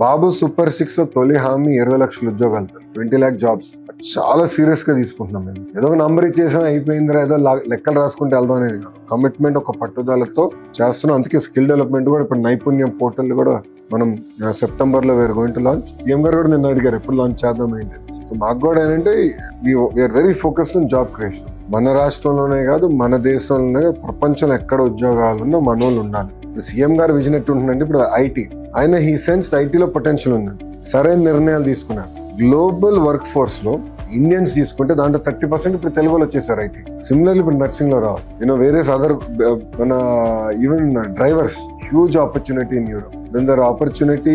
బాబు super 6 తొలి హామీ 20 లక్షల ఉద్యోగాలతో 20 lakh జాబ్స్ చాలా సీరియస్ గా తీసుకుంటున్నాం మేము. ఏదో ఒక నంబర్ ఇచ్చేసాం అయిపోయిందిరా, ఏదో లెక్కలు రాసుకుంటే వెళ్దాం అనేది కాదు. కమిట్మెంట్, ఒక పట్టుదలతో చేస్తున్నాం. అందుకే స్కిల్ డెవలప్మెంట్ కూడా ఇప్పుడు నైపుణ్యం పోర్టల్ కూడా మనం సెప్టెంబర్ లో we're going to launch. CM గారు కూడా నిన్న అడిగారు ఎప్పుడు లాంచ్ చేద్దాం ఏంటి. సో మాకు కూడా ఏంటంటే we're very focused on job creation. మన రాష్ట్రంలోనే కాదు, మన దేశంలోనే కాదు, ప్రపంచంలో ఎక్కడ ఉద్యోగాలున్నా మనోళ్ళు ఉండాలి. సీఎం గారు విజన్ ఎట్టుంటుందంటే ఇప్పుడు ఐటీ, ఆయన హీ సెన్స్డ్ ఐటీలో పొటెన్షియల్ ఉందండి. సరైన నిర్ణయాలు తీసుకున్నారు. గ్లోబల్ వర్క్ ఫోర్స్ లో ఇండియన్స్ తీసుకుంటే దాంట్లో 30% ఇప్పుడు తెలుగులో వచ్చేసారు ఐటీ. సిమిలర్లీ ఇప్పుడు నర్సింగ్ లో రావాలి. వేరే అదర్ మన even drivers, huge opportunity in Europe. Then there are opportunity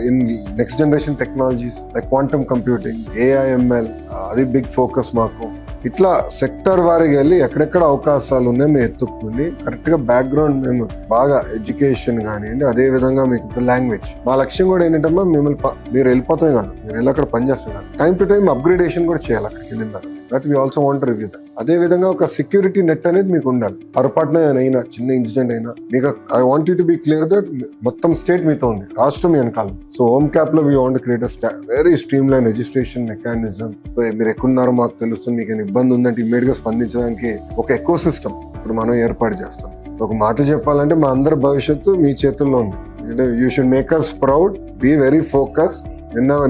in next generation technologies like quantum computing, AI, ML. అది బిగ్ ఫోకస్ మాకు. ఇట్లా సెక్టర్ వారికి వెళ్ళి ఎక్కడెక్కడ అవకాశాలు ఉన్నాయో మేము ఎత్తుక్కుని కరెక్ట్ గా బ్యాక్గ్రౌండ్ మేము బాగా ఎడ్యుకేషన్ కానివ్వండి, అదే విధంగా మీకు లాంగ్వేజ్. మా లక్ష్యం కూడా ఏంటంటే మిమ్మల్ని మీరు వెళ్ళిపోతాయి కాదు, మీరు వెళ్ళి అక్కడ పనిచేస్తాం కాదు, టైం టు టైం అప్గ్రేడేషన్ కూడా చేయాలి అక్కడికి వెళ్ళిన. That we also want review that. అదే విధంగా ఒక సెక్యూరిటీ నెట్ అనేది మీకు ఉండాలి. పొరపాటున అయినా చిన్న ఇన్సిడెంట్ అయినా మీకు I want you to be clear that మొత్తం స్టేట్ మీతో ఉంది, రాష్ట్రం మీ వెనకాల. సో హోమ్ క్యాప్ లో we want create very stream line registration mechanism. మీరు ఎక్కడున్నారో మాకు తెలుస్తుంది, మీకు ఇబ్బంది ఉందంటే ఇమ్మీడియట్ గా స్పందించడానికి ఒక ఎకో సిస్టమ్ ఇప్పుడు మనం ఏర్పాటు చేస్తాం. ఒక మాట చెప్పాలంటే మా అందరి భవిష్యత్తు మీ చేతుల్లో ఉంది. You should make us proud, be very focused.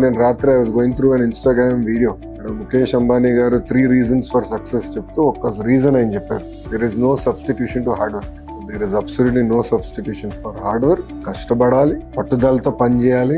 నేను రాత్రి I was going through an Instagram video. Mukesh Ambani గారు 3 reasons ఫర్ సక్సెస్ చెప్తూ ఒక్క రీజన్ ఆయన చెప్పారు. There is no substitution to hard work. There is absolutely no substitution for hard work. కష్టపడాలి, పట్టుదలతో పనిచేయాలి.